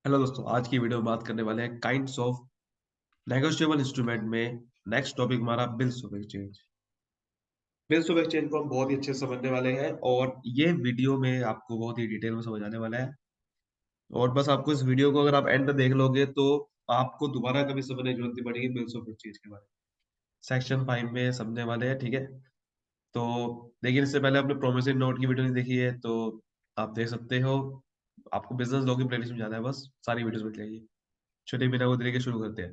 Hello दोस्तों, आज की वीडियो में बात करने वाले हैं काइंड्स ऑफ नेगोशिएबल इंस्ट्रूमेंट में। नेक्स्ट टॉपिक हमारा bills of exchange. Bills of exchange को हम बहुत ही अच्छे से समझने वाले हैं और ये वीडियो में आपको बहुत ही डिटेल में समझ आने वाला है। और बस आपको इस वीडियो को अगर आप एंड देख लोगे तो आपको दोबारा कभी समझने की जरूरत नहीं पड़ेगी बिल्स ऑफ एक्सचेंज के बारे में। सेक्शन 5 में समझने वाले हैं, ठीक है। तो लेकिन इससे पहले आपने प्रोमिसरी नोट की वीडियो नहीं देखी है तो आप देख सकते हो। आपको बिजनेस लॉ की प्लेलिस्ट में जाना है, बस सारी वीडियोस मिल जाएगी। चलिए बिना को तरीके शुरू करते हैं।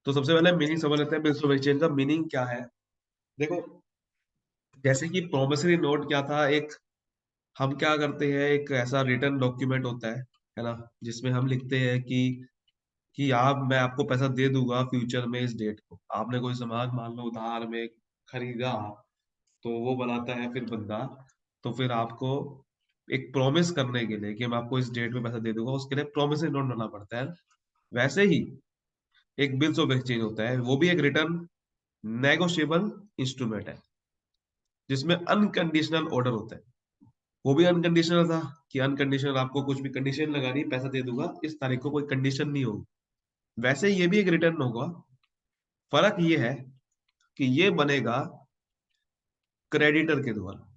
तो सबसे पहले मीनिंग समझ लेते हैं बिल्स ऑफ एक्सचेंज का मीनिंग क्या है। देखो, जैसे कि प्रोमिसरी नोट क्या था, एक हम क्या करते हैं, एक ऐसा रिटर्न डॉक्यूमेंट होता है ना, जिसमें हम लिखते हैं कि आप मैं आपको पैसा दे दूंगा फ्यूचर में इस डेट को। आपने कोई सामान मान लो उधार में खरीदा, तो वो बनाता है फिर बंदा। तो फिर आपको एक प्रॉमिस करने के लिए कि मैं आपको इस डेट में पैसा दे दूंगा, उसके लिए प्रॉमिसरी नोट बनाना पड़ता है। वैसे ही एक बिल्स ऑफ एक्सचेंज होता है, वो भी एक रिटर्न नेगोशिएबल इंस्ट्रूमेंट है जिसमें अनकंडीशनल ऑर्डर होता है। वो भी अनकंडीशनल था कि अनकंडीशनल आपको कुछ भी कंडीशन लगानी, पैसा दे दूंगा इस तारीख को, कोई कंडीशन नहीं होगी। वैसे ये भी एक रिटर्न होगा। फर्क ये है कि ये बनेगा क्रेडिटर के द्वारा।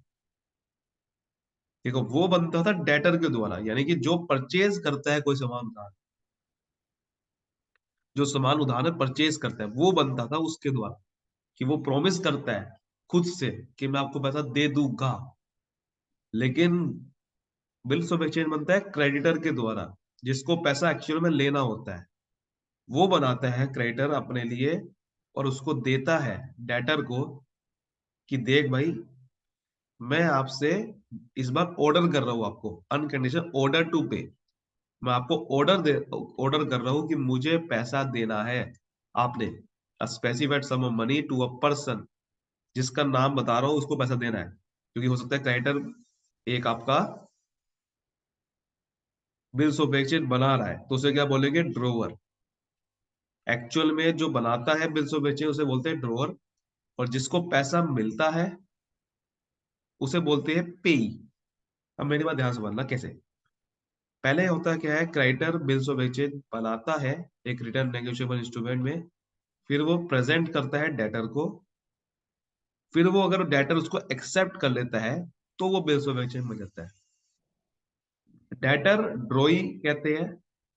देखो, वो बनता था डेटर के द्वारा, यानी कि जो परचेज करता है कोई सामान उधार, जो सामान उधार में परचेज करता है वो बनता था उसके द्वारा, कि वो प्रॉमिस करता है खुद से कि मैं आपको पैसा दे दूंगा। लेकिन बिल्स ऑफ एक्सचेंज बनता है क्रेडिटर के द्वारा, जिसको पैसा एक्चुअल में लेना होता है। वो बनाता है क्रेडिटर अपने लिए और उसको देता है डेटर को कि देख भाई, मैं आपसे इस बार ऑर्डर कर रहा हूं, आपको अनकंडीशनल ऑर्डर टू पे। मैं आपको ऑर्डर कर रहा हूं कि मुझे पैसा देना है। आपने specified sum of money to a person, जिसका नाम बता रहा हूं उसको पैसा देना है। क्योंकि हो सकता है क्रेडिटर एक आपका बिल्स ऑफ एक्सचेंज बना रहा है, तो उसे क्या बोलेंगे, ड्रोवर। एक्चुअल में जो बनाता है बिल्स ऑफ एक्सचेंज उसे बोलते हैं ड्रोवर, और जिसको पैसा मिलता है उसे बोलते हैं पेई। अब मेरी बात ध्यान से समझना कैसे। पहले होता क्या है, क्रेडिटर बिल्स ऑफ एक्सचेंज बनाता है एक रिटर्न नेगोशिएबल इंस्ट्रूमेंट में, फिर वो प्रेजेंट करता है डेटर को। फिर वो अगर डेटर उसको एक्सेप्ट कर लेता है तो वो बिल्स ऑफ एक्सचेंज बन जाता है। डेटर ड्रॉई कहते हैं,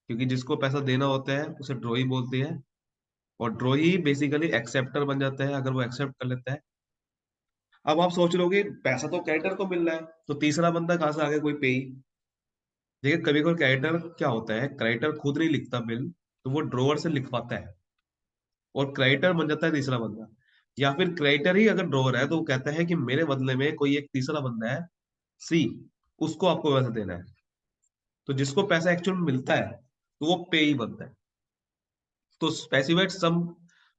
क्योंकि जिसको पैसा देना होता है उसे ड्रॉई बोलते हैं। और ड्रॉई बेसिकली एक्सेप्टर बन जाता है अगर वो एक्सेप्ट कर लेता है। अब आप सोच लोगे पैसा तो क्रेडिटर को मिल रहा है, तो तीसरा बंदा कहां से आ गया, कोई पेई। देखिए, कभी कभी क्रेडिटर क्या होता है, क्रेडिटर खुद नहीं लिखता बिल, तो वो ड्रोवर से लिखवाता है और क्रेडिटर बन जाता है तीसरा बंदा। या फिर क्रेडिटर ही अगर ड्रोवर है तो वो कहता है कि मेरे बदले में कोई एक तीसरा बंदा है, सी, उसको आपको पैसा देना है। तो जिसको पैसा एक्चुअल में मिलता है तो वो पे ही बनता है। तो specified sum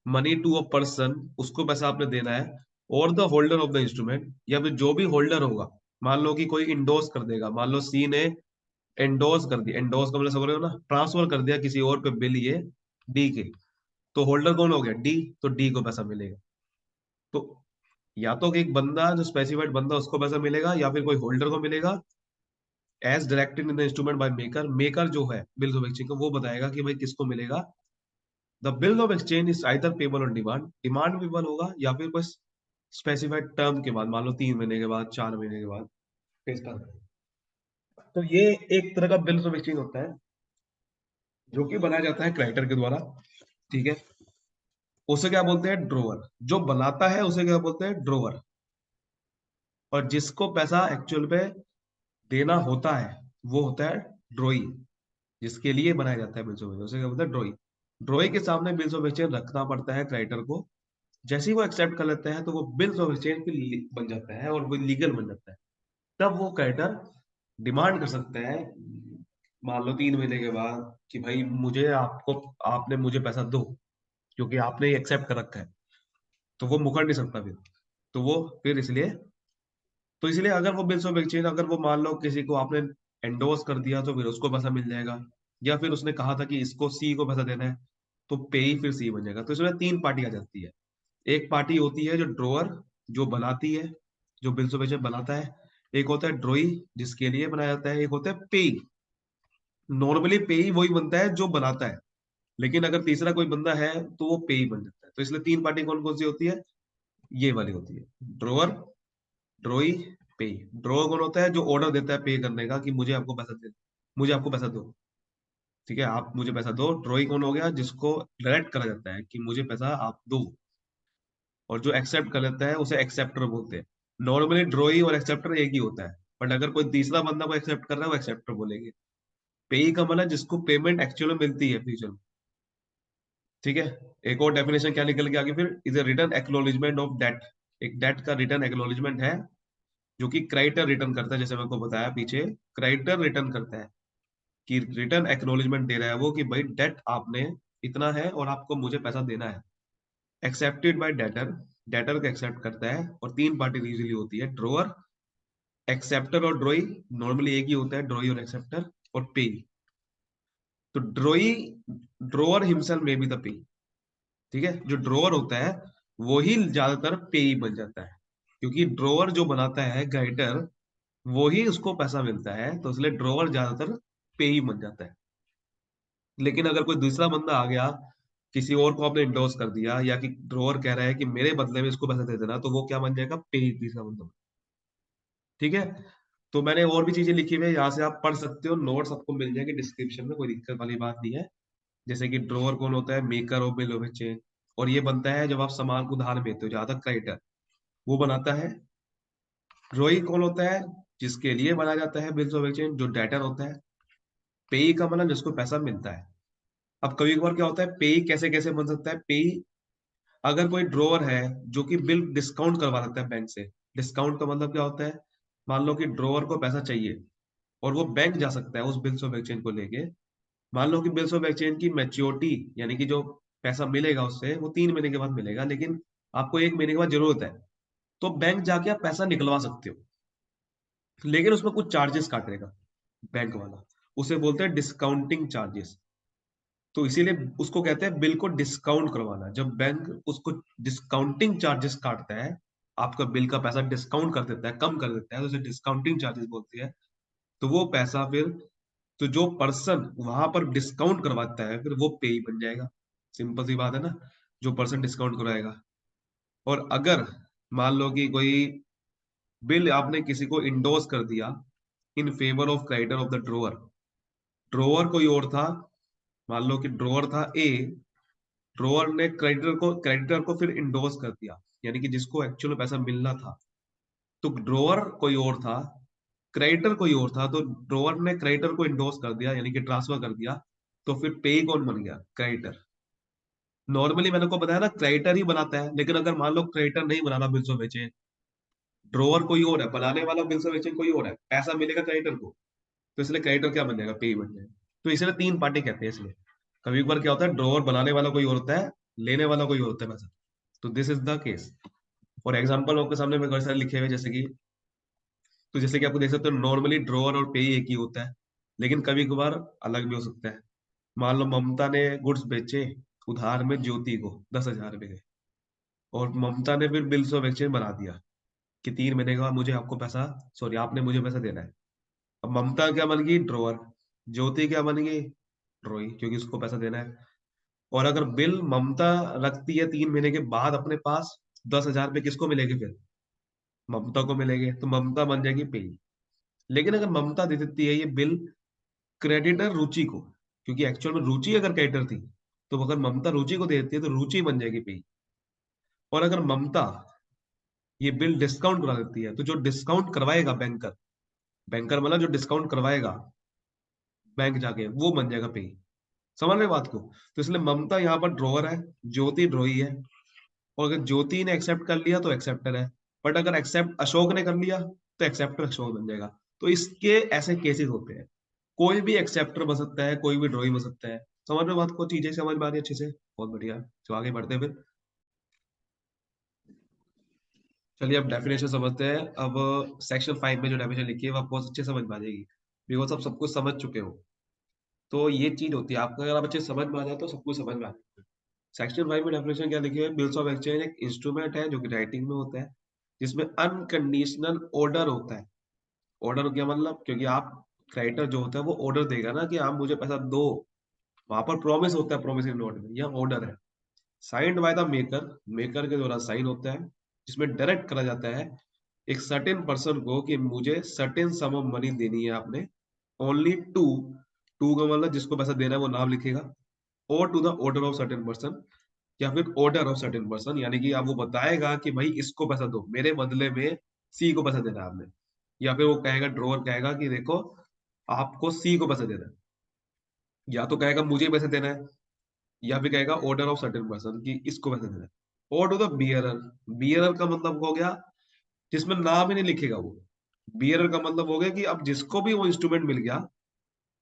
money to a person, उसको पैसा आपने देना है। और the holder of the instrument, या फिर जो भी होल्डर होगा। मान लो कि कोई इंडोर्स कर देगा, मान लो सी ने एंडोर्स कर दिया, एंडोर्स का मतलब समझ रहे हो ना, ट्रांसफर कर दिया किसी और पे बिल ये डी के। तो होल्डर कौन हो गया, डी, तो डी को पैसा मिलेगा। तो या तो एक बंदा जो स्पेसिफाइड बंदा उसको पैसा मिलेगा, या फिर कोई होल्डर को मिलेगा as directed in the instrument by maker. Maker जो है बिल्स ऑफ एक्सचेंज का, वो बताएगा कि भाई किसको मिलेगा। The bill of exchange is either payable on demand, demand payable होगा, या फिर कोई स्पेसिफाइड टर्म के बाद, मान लो 3 महीने के बाद, 4 महीने के बाद पे करना है। तो ये एक तरह का बिल्स ऑफ एक्सचेंज होता है जो कि बनाया जाता है क्रेडिटर के द्वारा, ठीक है। उसे क्या बोलते हैं, ड्रोवर। जो बनाता है उसे क्या बोलते हैं, ड्रोवर। और जिसको पैसा एक्चुअल पे देना होता है वो होता है ड्रोई, जिसके लिए बनाया जाता है बिल्स ऑफ एक्सचेंज, उसे क्या बोलते हैं, ड्रोई। ड्रोई के सामने बिल्स ऑफ एक्सचेंज रखना पड़ता है क्रेडिटर को। जैसे ही वो एक्सेप्ट कर लेता है तो वो बिल्स ऑफ एक्सचेंज बन जाता है और वो लीगल बन जाता है। तब वो क्रेडिटर डिमांड कर सकता है, मान लो 3 महीने के बाद, कि भाई मुझे आपको आपने मुझे पैसा दो, क्योंकि आपने एक्सेप्ट कर रखा है। तो वो मुकर नहीं सकता फिर। तो वो फिर इसलिए, तो इसलिए अगर वो बिल्स ऑफ एक्सचेंज, अगर वो मान लो किसी को आपने एंडोर्स कर दिया तो फिर उसको पैसा मिल जाएगा। या फिर उसने कहा था कि इसको सी को पैसा देना है, तो पे ही फिर सी बन जाएगा। तो इसमें 3 पार्टी आ जाती है। एक पार्टी होती है जो ड्रोअर, जो बनाती है, जो बिल्स ऑफ एक्सचेंज बनाता है। एक होता है ड्रोई, जिसके लिए बनाया जाता है। एक होता है पे, नॉर्मली पेई वही बनता है जो बनाता है, लेकिन अगर तीसरा कोई बंदा है तो वो पेई बन जाता है। तो इसलिए तीन पार्टी कौन कौन सी होती है, ये वाली होती है, ड्रोअर, ड्रोई, पेई। ड्रोअर कौन होता है, जो ऑर्डर देता है पे करने का, कि मुझे आपको पैसा दे, मुझे आपको पैसा दो, ठीक है, आप मुझे पैसा दो। ड्रोई कौन हो गया, जिसको डायरेक्ट करा जाता है कि मुझे पैसा आप दो। और जो एक्सेप्ट कर लेता है उसे एक्सेप्टर बोलते हैं। नॉर्मली ड्रोई और एक्सेप्टर एक ही होता है, बट अगर कोई तीसरा बंदा को एक्सेप्ट कर रहा है वो एक्सेप्टर बोलेंगे। पेई का मतलब जिसको पेमेंट एक्चुअल में मिलती है फ्यूचर में, ठीक है। एक और डेफिनेशन क्या निकल के आगे, फिर is a return acknowledgement of debt. एक डेट का रिटर्न एक्नॉलेजमेंट है, जो कि क्रेडिटर रिटर्न करता है, जैसे मैंने को बताया पीछे, क्रेडिटर रिटर्न करता है, कि रिटर्न एक्नॉलेजमेंट दे रहा है वो, कि भाई डेट आपने इतना है और आपको मुझे पैसा देना है। एक्सेप्टेड बाय डेटर, डेटर को एक्सेप्ट करता है। और तीन पार्टी यूजली होती है, ड्रोअर, एक्सेप्टर और ड्रोई। नॉर्मली एक ही होता है, ड्रोई और एक्सेप्टर। और पे, तो ड्रोई, ड्रोअर हिमसेल्फ में भी द पे, ठीक है। जो ड्रोअर होता है वो ही ज्यादातर पेई बन जाता है, क्योंकि ड्रोअर जो बनाता है गाइटर, वो ही उसको पैसा मिलता है, तो इसलिए ड्रोअर ज्यादातर पेई बन जाता है। लेकिन अगर कोई दूसरा बंदा आ गया, किसी और को आपने इंडोर्स कर दिया, या कि ड्रोअर कह रहा है कि मेरे बदले में इसको पैसा दे देना, तो वो क्या बन जाएगा, पेई, तीसरा बंदा, ठीक है। तो मैंने और भी चीजें लिखी हुई है, यहाँ से आप पढ़ सकते हो, नोट्स आपको मिल जाएंगे डिस्क्रिप्शन में, कोई दिक्कत वाली बात नहीं है। जैसे कि ड्रोअर कौन होता है, maker of bill of exchange. और ये बनता है जब आप सामान को उधार देते हो, जहां तक क्रेडिटर, वो बनाता है। ड्रोई कौन होता है, जिसके लिए बनाया जाता है बिल्स ऑफ एक्सचेंज, जो डेटर होता है। पेई का मतलब जिसको पैसा मिलता है। अब कभी कभार क्या होता है, पेई कैसे कैसे बन सकता है, पेई, अगर कोई ड्रोअर है जो कि बिल डिस्काउंट करवा सकता है बैंक से। डिस्काउंट का मतलब क्या होता है, मान लो कि ड्रोअर को पैसा चाहिए, और वो बैंक जा सकता है उस बिल्स ऑफ एक्सचेंज को लेके। मान लो कि बिल्स ऑफ एक्सचेंज की मैच्योरिटी, यानी कि जो पैसा मिलेगा उससे, वो 3 महीने के बाद मिलेगा, लेकिन आपको 1 महीने के बाद जरूरत है, तो बैंक जाके आप पैसा निकलवा सकते हो, लेकिन उसमें कुछ चार्जेस काटेगा बैंक वाला, उसे बोलते हैं डिस्काउंटिंग चार्जेस। तो इसीलिए उसको कहते हैं बिल को डिस्काउंट करवाना। जब बैंक उसको डिस्काउंटिंग चार्जेस काटता है, आपका बिल का पैसा डिस्काउंट कर देता है, कम कर देता है, तो उसे डिस्काउंटिंग चार्जेस बोलती है। तो वो पैसा फिर, तो जो पर्सन वहां पर डिस्काउंट करवाता है, फिर वो पेई बन जाएगा। सिंपल सी बात है ना, जो पर्सन डिस्काउंट करवाएगा। और अगर मान लो कि कोई बिल आपने किसी को इंडोर्स कर दिया in favour of creditor of the drawer, drawer कोई और था, मान लो कि ड्रोअर था ए, ड्रोअर ने क्रेडिटर को फिर इंडोर्स कर दिया, यानी कि जिसको एक्चुअल पैसा मिलना था। तो ड्रोअर कोई और था, क्रेडिटर कोई और था, तो ड्रोअर ने क्रेडिटर को इंडोर्स कर दिया, यानी कि ट्रांसफर कर दिया। तो फिर पे कौन बन गया, क्रेडिटर। नॉर्मली मैंने को बताया ना, क्रेडिटर ही बनाता है, लेकिन अगर मान लो क्रेडिटर नहीं बनाना बिल्स ऑफ एक्सचेंज, ड्रोअर कोई और है, बनाने वाला बिल्स ऑफ एक्सचेंज कोई और है, पैसा मिलेगा क्रेडिटर को, तो इसलिए क्रेडिटर क्या बन जाएगा, पे ही बन जाएगा। तो इसलिए तीन पार्टी कहते हैं इसलिए। कभी एक बार क्या होता है, ड्रोअर बनाने वाला कोई और होता है, लेने वाला कोई और होता है पैसा। तो this is the case. For example आपके सामने में बहुत सारे लिखे हुए हैं, जैसे कि, तो जैसे कि आपको देख सकते हो, नॉर्मली ड्रोअर और पे एक ही होता है, लेकिन कभी कभार अलग भी हो सकता है। मान लो ममता ने गुड्स बेचे उधार में ज्योति को 10,000 रुपए के, और ममता ने फिर बिल्स ऑफ एक्सचेंज बना दिया कि 3 महीने के बाद मुझे आपको पैसा, सॉरी आपने मुझे पैसा देना है। अब ममता क्या बन गई, ड्रोअर। ज्योति क्या बन गई, ड्रोई, क्योंकि उसको पैसा देना है। और अगर बिल ममता रखती है 3 महीने के बाद अपने पास, 10,000 रुपए किसको मिलेगी फिर, ममता को मिलेंगे, तो ममता बन जाएगी पे। लेकिन अगर ममता दे देती है ये बिल क्रेडिटर रुचि को, क्योंकि एक्चुअल में रुचि अगर क्रेडिटर थी, तो अगर ममता रुचि को दे देती है तो रुचि बन जाएगी पे। और अगर ममता ये बिल डिस्काउंट करा देती है, तो जो डिस्काउंट करवाएगा बैंकर, बैंकर मतलब जो डिस्काउंट करवाएगा बैंक जाके, वो बन जाएगा पे। समझ रहे हो बात को। तो इसलिए ममता यहाँ पर ड्रॉवर है, ज्योति ड्रोई है। और अगर ज्योति ने एक्सेप्ट कर लिया तो एक्सेप्टर है, बट अगर एक्सेप्ट अशोक ने कर लिया तो एक्सेप्टर अशोक बन जाएगा। तो इसके ऐसे केसेस होते हैं, कोई भी एक्सेप्टर बन सकता है, कोई भी ड्रॉई बन सकता है। समझ रहे हो बात को, चीजें समझ में आ रही है अच्छे से, बहुत बढ़िया। तो आगे बढ़ते हैं फिर। चलिए अब डेफिनेशन समझते हैं। अब सेक्शन 5 में जो डेफिनेशन लिखी है वो आपको बहुत अच्छे समझ में आ जाएगी, बिकॉज आप सब कुछ समझ चुके हो। तो ये चीज होती है, आपको अगर आप अच्छे से समझ में आ जाए तो सब कुछ समझ में आ जाता है। सेक्शन 5 में डेफिनेशन क्या लिखी है, बिल्स ऑफ एक्सचेंज एक इंस्ट्रूमेंट है जो कि राइटिंग में होता है, जिसमें अनकंडीशनल ऑर्डर होता है। ऑर्डर क्या मतलब, क्योंकि आप क्रेडिटर जो होता है वो ऑर्डर देगा ना कि आप मुझे पैसा दो, वहां पर प्रॉमिस होता है प्रोमिसरी नोट में, यह ऑर्डर है signed by the maker, maker के द्वारा साइन होता है, जिसमें डायरेक्ट करा जाता है एक सर्टेन पर्सन को कि मुझे सर्टेन सम ऑफ मनी देनी है आपने, ओनली टू, टू का मतलब जिसको पैसा देना है वो नाम लिखेगा, और to the order of certain person, या फिर ऑर्डर ऑफ सर्टेन पर्सन, यानी कि आप वो बताएगा कि भाई इसको पैसा दो, मेरे बदले में सी को पैसा देना है आपने, या फिर वो कहेगा ड्रॉवर कहेगा कि देखो आपको सी को पैसा देना है, या तो कहेगा मुझे पैसे देना है, या फिर कहेगा ऑर्डर ऑफ सर्टेन पर्सन कि इसको पैसे देना है। और टू द बियरर, बियरर का मतलब हो गया जिसमें नाम ही नहीं लिखेगा वो, बियरर का मतलब हो गया कि अब जिसको भी वो इंस्ट्रूमेंट मिल गया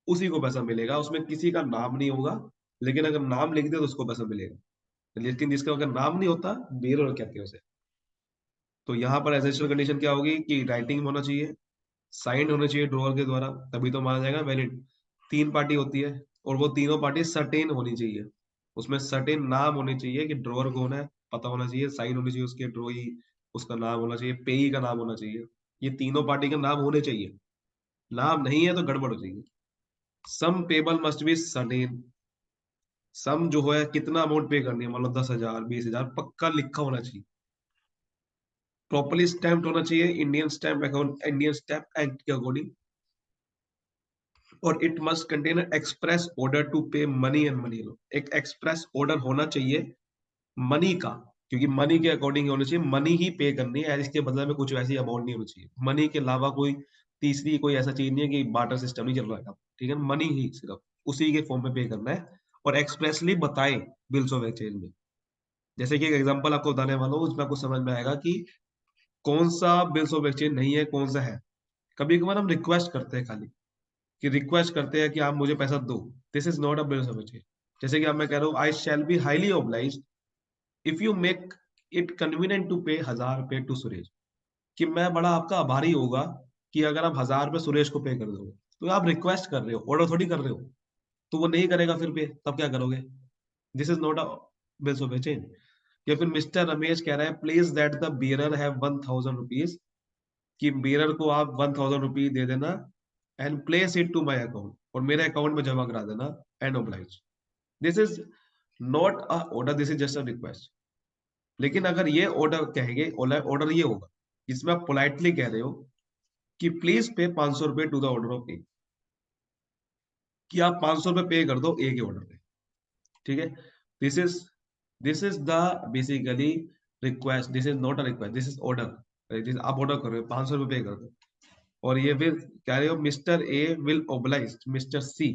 उसी को पैसा मिलेगा, उसमें किसी का नाम नहीं होगा, लेकिन अगर नाम लिख दे तो उसको पैसा मिलेगा, लेकिन जिसका अगर नाम नहीं होता बियरर कहते हैं उसे। तो यहाँ पर एसेंशियल कंडीशन क्या होगी कि राइटिंग होना चाहिए, साइंड होना चाहिए ड्रॉअर के द्वारा, तभी तो माना जाएगा वैलिड। तीन पार्टी होती है और वो तीनों पार्टी सर्टेन होनी चाहिए, उसमें सर्टेन नाम होने चाहिए कि ड्रॉअर कौन है पता होना चाहिए, साइन होनी चाहिए उसके ड्रॉई, उसका नाम होना चाहिए, पेई का नाम होना चाहिए, ये तीनों पार्टी के नाम होने चाहिए, नाम नहीं है तो गड़बड़ हो जाएगी। सम पेबल मस्ट बी सर्टेन, सम जो है कितना अमाउंट पे करनी है, मतलब 10,000 20,000 पक्का लिखा होना चाहिए, प्रॉपरली स्टैम्प्ड होना चाहिए Indian stamp account, Indian stamp act के अकॉर्डिंग, और it must contain express order to pay money and money, एक एक्सप्रेस ऑर्डर होना चाहिए मनी का, क्योंकि मनी के अकॉर्डिंग होना चाहिए, मनी ही पे करनी है, इसके बदले में कुछ वैसी अमाउंट नहीं होनी चाहिए, मनी के अलावा कोई तीसरी कोई ऐसा चीज नहीं है कि बार्टर सिस्टम नहीं चल रहा है, ठीक है, मनी ही सिर्फ उसी के फॉर्म में पे करना है, और एक्सप्रेसली बताए बिल्स ऑफ एक्सचेंज में। जैसे कि एक एग्जांपल आपको बताने वाला हूँ, उसमें आपको समझ में आएगा कि कौन सा बिल्स ऑफ एक्सचेंज नहीं है कौन सा है। कभी कभार हम रिक्वेस्ट करते हैं खाली, कि रिक्वेस्ट करते हैं कि आप मुझे पैसा दो, this is not a bills of exchange. जैसे कि अब मैं कह रहा हूँ I shall be highly obliged if you make it convenient to pay 1,000 रुपए टू सुरेश, कि मैं बड़ा आपका आभारी होगा कि अगर आप 1,000 रुपए सुरेश को पे कर दोगे, तो आप रिक्वेस्ट कर रहे हो, ऑर्डर थोड़ी कर रहे हो, तो वो नहीं करेगा फिर पे, तब क्या करोगे, this is not a bills of exchange. या फिर मिस्टर रमेश कह रहा है please that the bearer have 1,000 rupees, कि बियरर को आप 1,000 रुपीज दे देना, and place it to my account, और मेरे अकाउंट में जमा करा देना, and oblige, this is not a order, this is just a request. लेकिन अगर ये ऑर्डर कहेंगे, ऑर्डर ये होगा जिसमें आप पोलाइटली कह रहे हो कि प्लीज पे 500 रुपए टू द ऑर्डर ऑफ ए, कि आप 500 रुपए पे कर दो ए के ऑर्डर पे, ठीक है, this is this is the basically request, this is not a request, this is order, आप ऑर्डर कर रहे हो 500 रुपए पे कर दो, और ये फिर कह रहे हो mister A will oblige mister C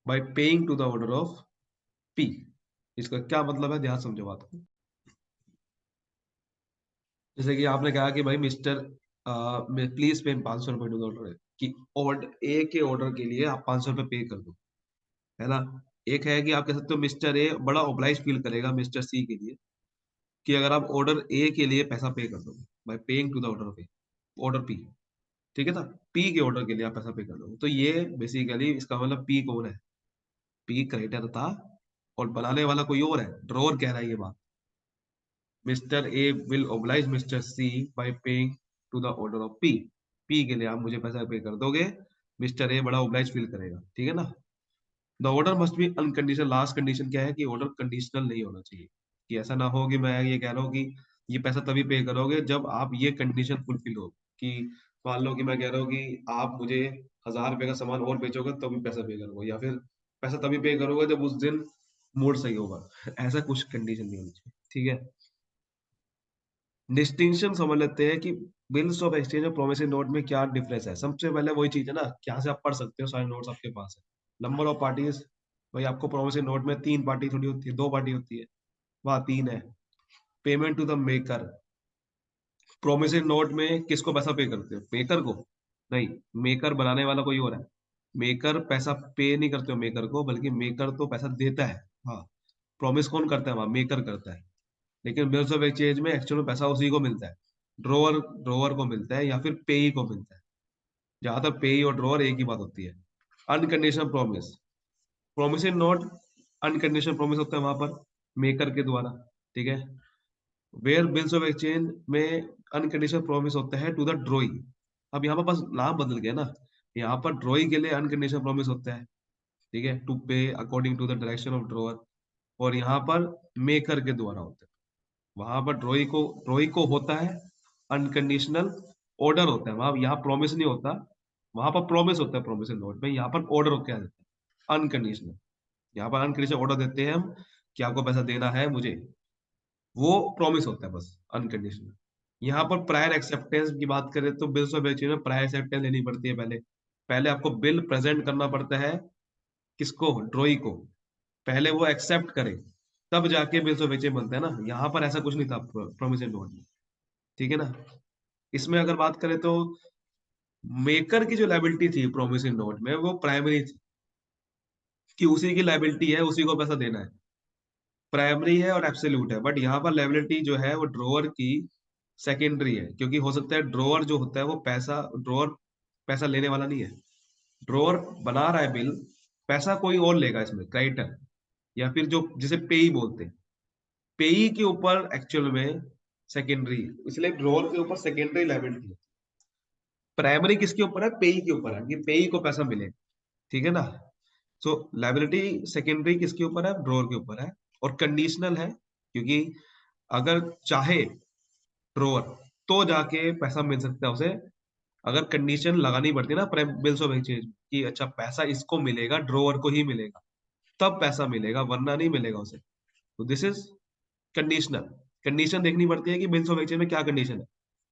by paying to the order of P. इसका क्या मतलब है, ध्यान समझो बात को। जैसे कि आपने कहा कि भाई मिस्टर प्लीज पे 500 रुपए टू द ऑर्डर, कि ऑर्डर ए के ऑर्डर के लिए आप 500 रुपए पे कर दो, है ना। एक है कि आप कह सकते हो मिस्टर ए बड़ा ओब्लाइज फील करेगा मिस्टर सी के लिए, कि अगर आप ऑर्डर ए के लिए पैसा पे कर दोगे by paying to the order of A, order P, ठीक है ना, पी के ऑर्डर के लिए आप पैसा पे कर दोगे, तो ये बेसिकली इसका मतलब पी कौन है, पी क्रेडिटर था, और बनाने वाला कोई और है, ड्रॉअर कह रहा है ये बात, mister A will oblige mister C by paying to the order of P, P के लिए आप मुझे पैसा पे कर दोगे, मिस्टर ए बड़ा ओब्लाइज फील करेगा, ठीक है ना। The order must be unconditional, last condition क्या है कि ऑर्डर कंडीशनल नहीं होना चाहिए, कि ऐसा ना हो कि मैं ये कह रहा हूँ कि ये पैसा तभी पे करोगे जब आप ये कंडीशन फुलफिल हो, कि मान लो कि मैं कह रहा हूँ कि आप मुझे 1,000 रुपए का सामान और बेचोगे तभी पैसा पे करोगे, या फिर पैसा तभी पे करोगे जब उस दिन मूड सही होगा, ऐसा कुछ कंडीशन नहीं होनी चाहिए, ठीक है। डिस्टिंक्शन समझ लेते हैं कि बिल्स ऑफ एक्सचेंज और प्रोमिसरी नोट में क्या डिफरेंस है। सबसे पहले वही चीज है ना, यहाँ से आप पढ़ सकते हो, सारे नोट्स आपके पास है। नंबर ऑफ पार्टीज, भाई आपको प्रोमिसरी नोट में तीन पार्टी थोड़ी होती है, दो पार्टी होती है, वहां तीन है। Payment to the maker, promissory note में किसको पैसा पे करते हो, मेकर को नहीं, मेकर बनाने वाला कोई और है, मेकर पैसा पे नहीं करते हो मेकर को, बल्कि मेकर तो पैसा देता है, हाँ, प्रॉमिस कौन करता है वहां, मेकर करता है। लेकिन बिल्स ऑफ एक्सचेंज में एक्चुअल में पैसा उसी को मिलता है, ड्रोवर ड्रोवर को मिलता है या फिर पेई को मिलता है, जहां तक पेई और ड्रोवर एक ही बात होती है। Unconditional promise, promise in note, unconditional promise होता है वहां पर मेकर के द्वारा, ठीक है। वेयर बिल्स ऑफ एक्सचेंज में अनकंडीशनल प्रॉमिस होता है टू द ड्रॉई। अब यहाँ पर बस नाम बदल गया ना, यहाँ पर ड्रॉई के लिए अनकंडीशनल प्रॉमिस होता है, ठीक है, to pay according to the direction of drawer. और यहाँ पर मेकर के द्वारा होता है। वहां पर ड्रॉई को होता है अनकंडीशनल ऑर्डर होता है, वहां यहाँ प्रॉमिस नहीं होता। वहां पर प्रॉमिस होता है प्रॉमिस नोट में, यहाँ पर ऑर्डर क्या देता है, अनकंडीशनल। यहाँ पर अनकंडीशनल ऑर्डर देते हैं हम कि आपको पैसा देना है मुझे, वो प्रॉमिस होता है बस, अनकंडीशनल। यहाँ पर प्रायर एक्सेप्टेंस की बात करें तो बिल्स ऑफ एक्सचेंज में प्रायर एक्सेप्टेंस लेनी पड़ती है पहले। पहले आपको बिल प्रेजेंट करना पड़ता है, किसको, ड्रॉई को। पहले वो एक्सेप्ट करे, तब जाके बिल्स ऑफ एक्सचेंज बनता है ना। यहाँ पर ऐसा कुछ नहीं था प्रोमिस नोट में, ठीक है ना। इसमें अगर बात करें तो मेकर की जो लायबिलिटी थी प्रोमिस नोट में, वो प्राइमरी थी, कि उसी की लायबिलिटी है, उसी को पैसा देना है, प्राइमरी है और एब्सोल्यूट है। बट यहाँ पर लायबिलिटी जो है वो ड्रॉअर की सेकेंडरी है, क्योंकि हो सकता है ड्रॉअर जो होता है वो ड्रॉअर पैसा लेने वाला नहीं है। ड्रॉअर बना रहा है बिल, पैसा कोई और लेगा इसमें, क्रेडिटर या फिर जो जिसे पेई बोलते हैं, पेई के ऊपर एक्चुअल में सेकेंडरी, इसलिए ड्रॉअर के ऊपर सेकेंडरी लायबिलिटी है। प्राइमरी किसके ऊपर है, पेई के ऊपर है, कि पेई को पैसा मिले, ठीक है ना। सो लायबिलिटी सेकेंडरी किसके ऊपर है, ड्रॉअर के ऊपर है। और कंडीशनल है, क्योंकि अगर चाहे ड्रॉअर तो जाके पैसा मिल सकता है उसे। अगर कंडीशन लगानी पड़ती है ना बिल्स ऑफ एक्सचेंज कि अच्छा पैसा इसको मिलेगा, ड्रॉअर को ही मिलेगा, तब पैसा मिलेगा, वरना नहीं मिलेगा उसे। तो दिस इज कंडीशनल। कंडीशन देखनी पड़ती है कि बिल्स ऑफ एक्सचेंज में क्या कंडीशन है,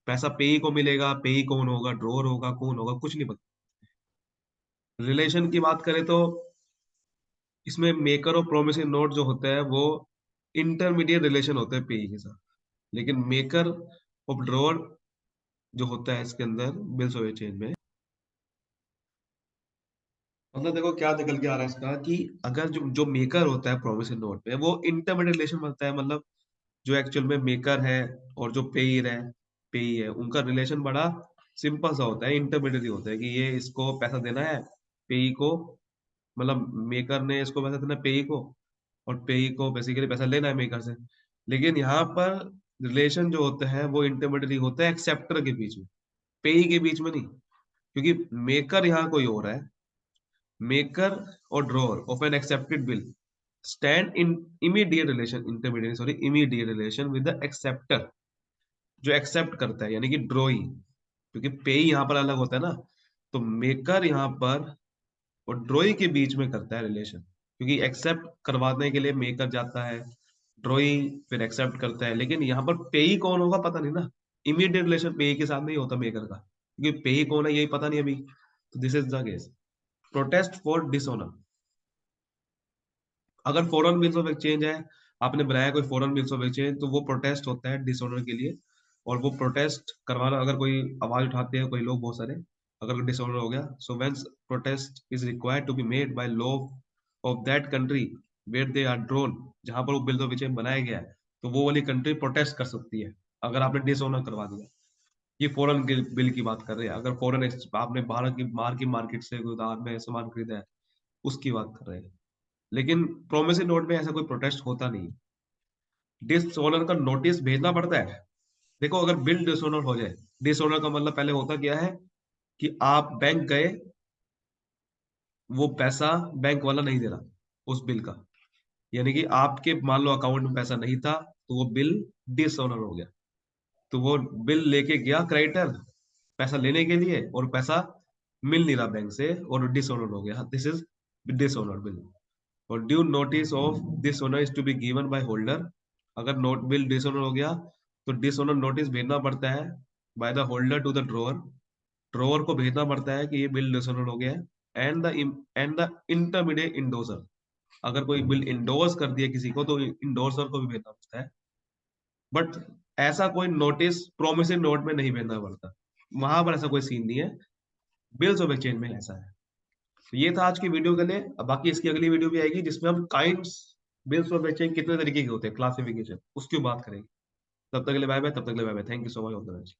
पैसा पेई को मिलेगा, पेई कौन होगा, ड्रॉअर होगा, कौन होगा, कुछ नहीं पता। रिलेशन की बात करें तो इसमें मेकर और प्रोमिसिंग नोट जो होता है वो इंटरमीडिएट रिलेशन होता है पेई के साथ। लेकिन मेकर ऑफ ड्रॉअर जो होता है इसके अंदर बिल्स ऑफ एक्सचेंज में, मतलब देखो क्या निकल के आ रहा है इसका, कि अगर जो जो मेकर होता है प्रोमिसिंग नोट में, वो इंटरमीडिएट रिलेशन बनता है। मतलब जो एक्चुअल में मेकर है और जो पेई है उनका रिलेशन बड़ा सिंपल सा होता है, इंटरमीडिएट होता है, कि ये इसको पैसा देना है, पेई को, मतलब मेकर ने इसको पैसा देना है पेई को, और पेई को बेसिकली पैसा लेना है मेकर से। लेकिन यहाँ पर रिलेशन जो होता है वो इंटरमीडिएट होता है एक्सेप्टर के बीच में, पेई के बीच में नहीं। क्योंकि मेकर यहाँ कोई और है, मेकर और drawer of an accepted bill stand in immediate relation, intermediate sorry, immediate relation with the acceptor, जो एक्सेप्ट करता है, यानी कि ड्रॉई। क्योंकि पे यहाँ पर अलग होता है ना, तो मेकर यहाँ पर और ड्रॉई के बीच में करता है रिलेशन, क्योंकि एक्सेप्ट करवाने के लिए मेकर जाता है, ड्रॉई फिर एक्सेप्ट करता है। लेकिन यहाँ पर पेई कौन होगा पता नहीं ना, इमीडिएट रिलेशन पेई के साथ नहीं होता मेकर का, क्योंकि पेई कौन है यही पता नहीं अभी। तो this is the case. Protest for dishonour, अगर फॉरेन बिल्स ऑफ एक्सचेंज है, आपने बनाया कोई फॉरेन बिल्स ऑफ एक्सचेंज, तो वो प्रोटेस्ट होता है डिसऑनर के लिए। और वो प्रोटेस्ट करवाना, अगर कोई आवाज उठाते हैं कोई लोग बहुत सारे, अगर डिसऑनर हो गया, so when protest is required to be made by law of that country where they are drawn, जहां पर वो बिल्स ऑफ एक्सचेंज बनाया गया है, तो वो वाली कंट्री प्रोटेस्ट कर सकती है अगर आपने डिसऑनर करवा दिया। ये फॉरेन बिल की बात कर रहे हैं। अगर फॉरेन आपने बाहर की मार्केट से कोई उधार में सामान खरीदा है, उसकी बात कर रहे हैं। लेकिन प्रोमिसरी नोट में ऐसा कोई प्रोटेस्ट होता नहीं। डिसओनर का नोटिस भेजना पड़ता है। देखो अगर बिल डिसओनर हो जाए, डिसओनर का मतलब पहले होता क्या है, कि आप बैंक गए, वो पैसा बैंक वाला नहीं दे रहा उस बिल का, यानी कि आपके मान लो अकाउंट में पैसा नहीं था, तो वो बिल डिसओनर हो गया। तो वो बिल लेके गया क्रेडिटर पैसा लेने के लिए, और पैसा मिल नहीं रहा बैंक से, और डिसओनर हो गया। This is dishonour bill. और due notice of dishonour is to be given by holder. अगर नोट बिल डिसऑनर हो गया, तो डिसऑनर नोटिस भेजना पड़ता है by the holder to the drawer. Drawer को भेजना पड़ता है कि ये बिल डिसऑनर हो गया है। एंड द इंटरमीडिएट इंडोर्सर, अगर कोई बिल इंडोर्स कर दिया किसी को, तो इंडोर्सर को भी भेजना पड़ता है। बट ऐसा कोई नोटिस प्रोमिसरी नोट में नहीं भेजना पड़ता, वहां पर ऐसा कोई सीन नहीं है। बिल्स ऑफ एक्सचेंज में ऐसा है। तो ये था आज की वीडियो के लिए। अब बाकी इसकी अगली वीडियो भी आएगी, जिसमें हम काइंड्स बिल्स ऑफ एक्सचेंज कितने तरीके के होते हैं, क्लासिफिकेशन, उसकी बात करेंगे। तब तक के लिए बाय बाय, तब तक के लिए bye bye, thank you so much all the best.